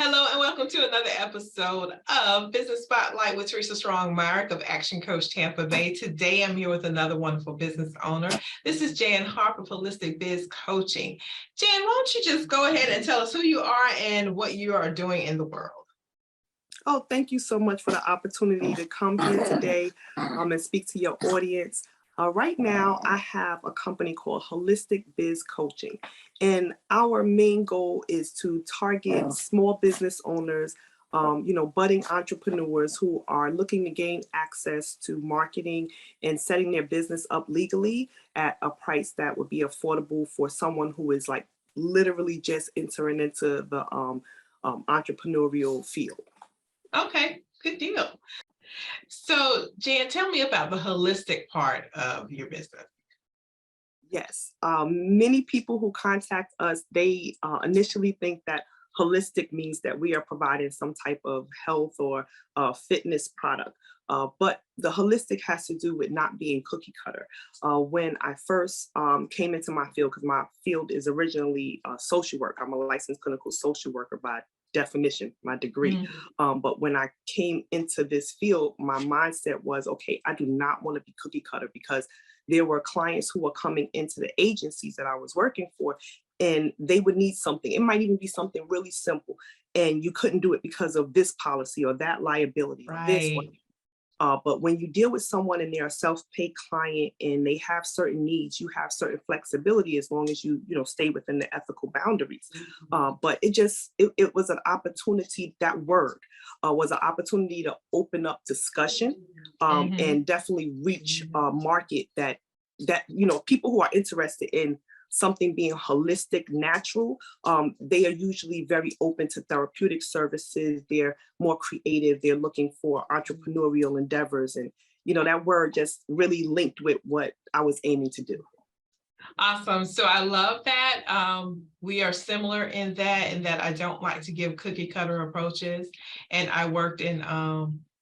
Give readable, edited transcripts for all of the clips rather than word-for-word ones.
Hello and welcome to another episode of Business Spotlight with Teresa Strong-Myrick of Action Coach Tampa Bay. Today I'm here with another wonderful business owner. This is Jan Harp of Holistic Biz Coaching. Jan, why don't you just go ahead and tell us who you are and what you are doing in the world? Oh, thank you so much for the opportunity to come here today and speak to your audience. Right now, I have a company called Holistic Biz Coaching, and our main goal is to target small business owners, budding entrepreneurs who are looking to gain access to marketing and setting their business up legally at a price that would be affordable for someone who is like literally just entering into the entrepreneurial field. Okay, good deal. So, Jan, tell me about the holistic part of your business. Yes, many people who contact us, they initially think that holistic means that we are providing some type of health or fitness product. But the holistic has to do with not being cookie cutter. When I first came into my field, because my field is originally social work, I'm a licensed clinical social worker by definition, my degree. But when I came into this field, my mindset was, okay, I do not want to be cookie cutter, because there were clients who were coming into the agencies that I was working for, and they would need something. It might even be something really simple, and you couldn't do it because of this policy or that liability, or this one. But when you deal with someone and they're a self-pay client and they have certain needs, you have certain flexibility as long as you stay within the ethical boundaries. But it was an opportunity. That word was an opportunity to open up discussion and definitely reach a market that people who are interested in something being holistic, natural, they are usually very open to therapeutic services. They're more creative. They're looking for entrepreneurial endeavors. And, that word just really linked with what I was aiming to do. Awesome. So I love that. We are similar in that I don't like to give cookie cutter approaches. And I worked in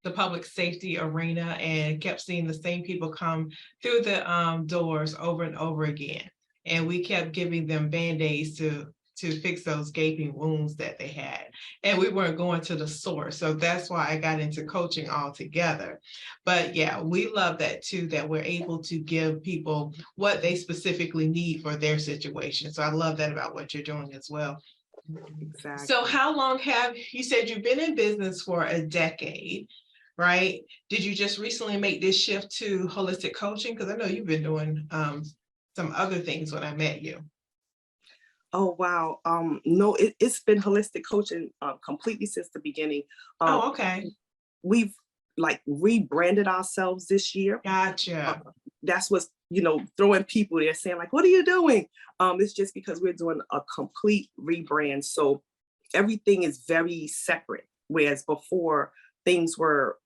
the public safety arena and kept seeing the same people come through the doors over and over again. And we kept giving them Band-Aids to fix those gaping wounds that they had. And we weren't going to the source. So that's why I got into coaching altogether. But yeah, we love that too, that we're able to give people what they specifically need for their situation. So I love that about what you're doing as well. Exactly. So how long you said you've been in business for a decade, right? Did you just recently make this shift to holistic coaching? Because I know you've been doing some other things when I met you. Oh, wow. No, it's been holistic coaching completely since the beginning. Oh, okay. We've rebranded ourselves this year. Gotcha. That's what's, throwing people there saying like, what are you doing? It's just because we're doing a complete rebrand. So everything is very separate. Whereas before things were,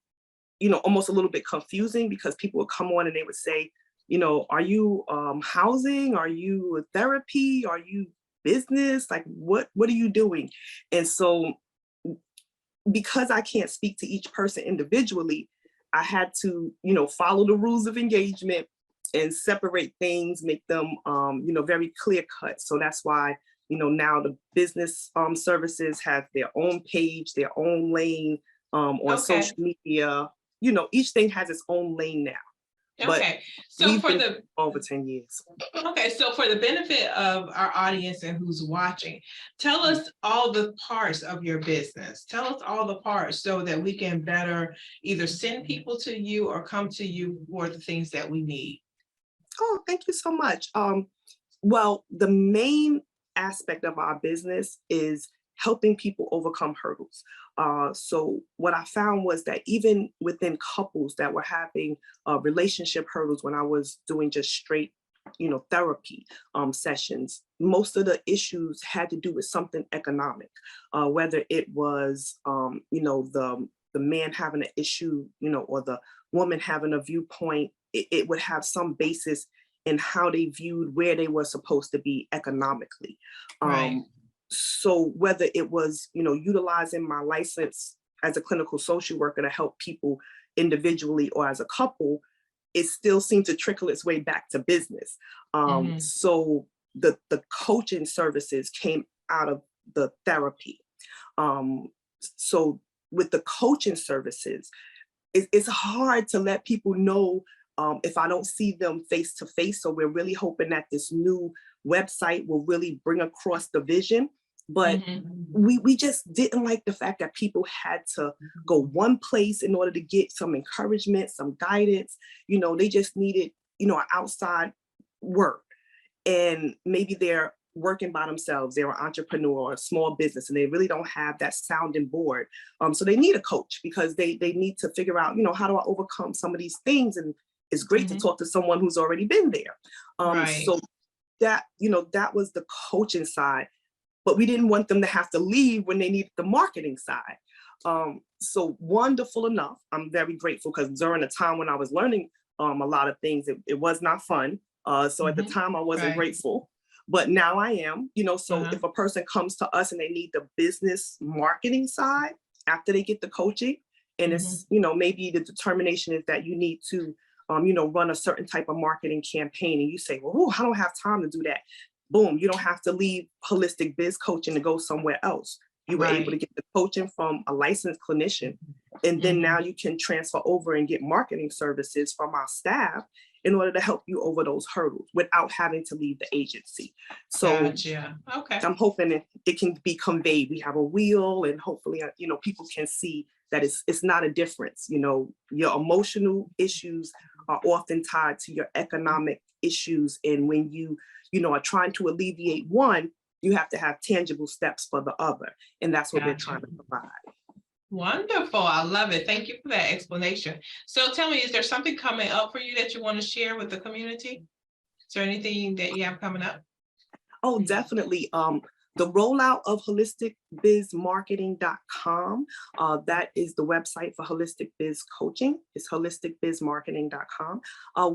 almost a little bit confusing, because people would come on and they would say, are you housing? Are you therapy? Are you business? Like, what are you doing? And so because I can't speak to each person individually, I had to, follow the rules of engagement and separate things, make them, very clear cut. So that's why, now the business services have their own page, their own lane on social media. Each thing has its own lane now. Okay, so for the over 10 years. Okay, so for the benefit of our audience and who's watching, tell us all the parts of your business. Tell us all the parts so that we can better either send people to you or come to you for the things that we need. Oh, thank you so much. Well, the main aspect of our business is helping people overcome hurdles. So what I found was that even within couples that were having relationship hurdles, when I was doing just straight, therapy sessions, most of the issues had to do with something economic, whether it was, the man having an issue, or the woman having a viewpoint. It would have some basis in how they viewed where they were supposed to be economically. Right. So whether it was, utilizing my license as a clinical social worker to help people individually or as a couple, it still seemed to trickle its way back to business. So the coaching services came out of the therapy. Um, so with the coaching services, it's hard to let people know if I don't see them face to face. So we're really hoping that this new website will really bring across the vision. But Mhm. we just didn't like the fact that people had to go one place in order to get some encouragement, some guidance. They just needed, an outside work. And maybe they're working by themselves, they're an entrepreneur or a small business, and they really don't have that sounding board. So they need a coach because they need to figure out, how do I overcome some of these things? And it's great to Mhm. talk to someone who's already been there. Right. So that was the coaching side, but we didn't want them to have to leave when they needed the marketing side. So wonderful enough, I'm very grateful because during the time when I was learning a lot of things, it was not fun. So at the Mhm. time I wasn't Right. grateful, but now I am. So Uh-huh. if a person comes to us and they need the business marketing side after they get the coaching, and Mhm. it's, maybe the determination is that you need to, run a certain type of marketing campaign, and you say, well, I don't have time to do that. Boom, you don't have to leave holistic biz coaching to go somewhere else. You were able to Right. get the coaching from a licensed clinician. And then now Mhm. you can transfer over and get marketing services from our staff in order to help you over those hurdles without having to leave the agency. So Gotcha. Okay. I'm hoping it can be conveyed. We have a wheel, and hopefully, people can see that it's not a difference. Your emotional issues are often tied to your economic issues. And when you are trying to alleviate one, you have to have tangible steps for the other. And that's what we're Gotcha. trying to provide. Wonderful. I love it. Thank you for that explanation. So tell me, is there something coming up for you that you want to share with the community? Is there anything that you have coming up? Oh, definitely. The rollout of holisticbizmarketing.com. That is the website for Holistic Biz Coaching. It's holisticbizmarketing.com.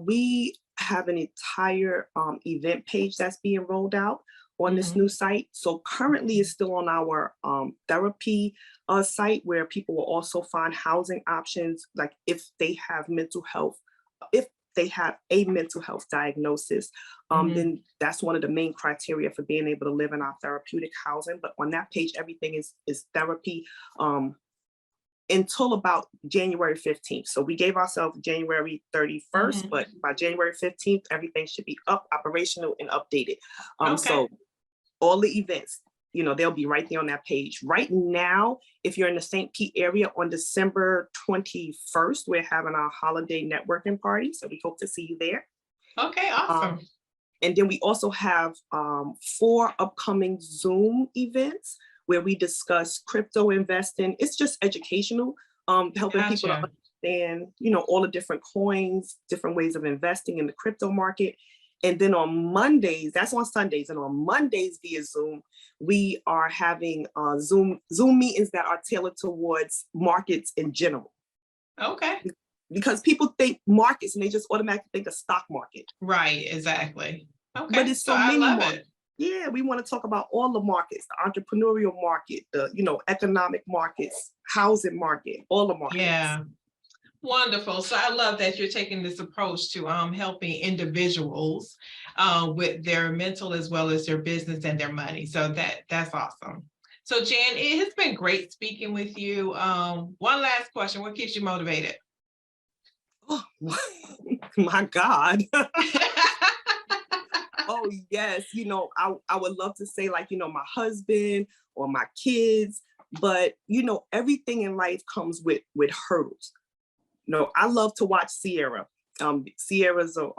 We have an entire event page that's being rolled out on this Mhm. new site. So currently it's still on our therapy site, where people will also find housing options, like if they have mental health, if they have a mental health diagnosis, Mhm. then that's one of the main criteria for being able to live in our therapeutic housing. But on that page, everything is therapy until about January 15th. So we gave ourselves January 31st, Mhm. but by January 15th, everything should be up, operational, and updated. Okay. So all the events, they'll be right there on that page. Right now, if you're in the St. Pete area, on December 21st, we're having our holiday networking party. So we hope to see you there. Okay. Um, Awesome. and then we also have 4 upcoming Zoom events where we discuss crypto investing. It's just educational, helping people to Gotcha. understand, all the different coins, different ways of investing in the crypto market. And then on Mondays, that's on Sundays, and on Mondays via Zoom, we are having Zoom meetings that are tailored towards markets in general. Okay. Because people think markets and they just automatically think of stock market. Right. Exactly. But Okay. it's So so I many love markets. it. Yeah, we want to talk about all the markets, the entrepreneurial market, the economic markets, housing market, all the markets. Yeah. Wonderful. So I love that you're taking this approach to helping individuals with their mental as well as their business and their money. So that's awesome. So Jan, it has been great speaking with you. One last question: what keeps you motivated? Oh, my God. Oh yes, I would love to say, like, my husband or my kids, but everything in life comes with hurdles. I love to watch Sierra. Sierra's a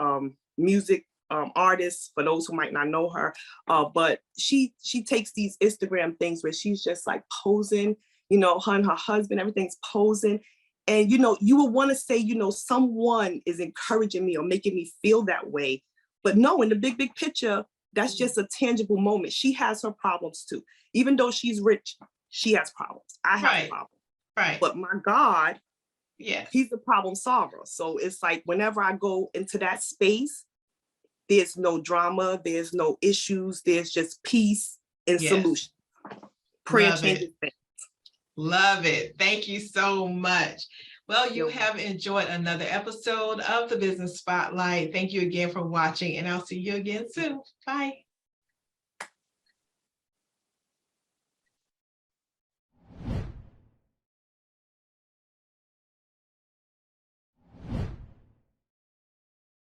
music artist, for those who might not know her. But she takes these Instagram things where she's just like posing, her and her husband, everything's posing. And you would want to say, someone is encouraging me or making me feel that way. But no, in the big picture, that's just a tangible moment. She has her problems too. Even though she's rich, she has problems. I have Right. problems. Right. But my God, Yes. he's the problem solver. So it's like whenever I go into that space, there's no drama, there's no issues, there's just peace and Yes. solution. Prayer Love changes it. things. Love it. Thank you so much. Well, you You're welcome. have enjoyed another episode of the Business Spotlight. Thank you again for watching, and I'll see you again soon. Bye.